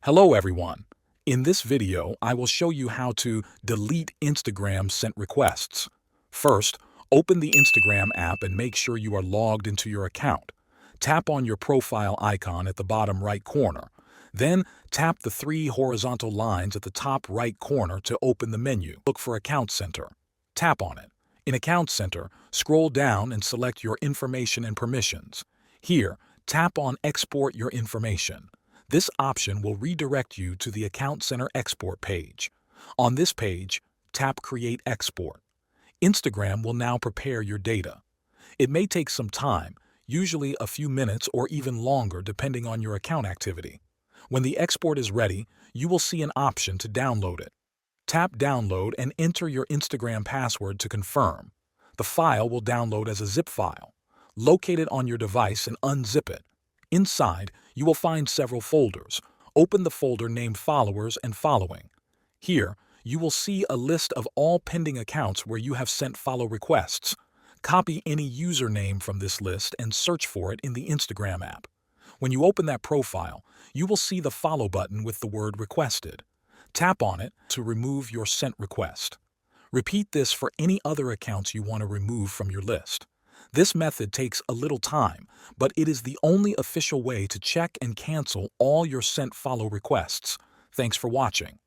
Hello everyone. In this video, I will show you how to delete Instagram sent requests. First, open the Instagram app and make sure you are logged into your account. Tap on your profile icon at the bottom right corner. Then, tap the three horizontal lines at the top right corner to open the menu. Look for Account Center. Tap on it. In Account Center, scroll down and select your information and permissions. Here, tap on Export Your Information. This option will redirect you to the Account Center export page. On this page, tap Create Export. Instagram will now prepare your data. It may take some time, usually a few minutes or even longer depending on your account activity. When the export is ready, you will see an option to download it. Tap Download and enter your Instagram password to confirm. The file will download as a zip file. Locate it on your device and unzip it. Inside, you will find several folders. Open the folder named Followers and Following. Here, you will see a list of all pending accounts where you have sent follow requests. Copy any username from this list and search for it in the Instagram app. When you open that profile, you will see the Follow button with the word Requested. Tap on it to remove your sent request. Repeat this for any other accounts you want to remove from your list. This method takes a little time, but it is the only official way to check and cancel all your sent follow requests. Thanks for watching.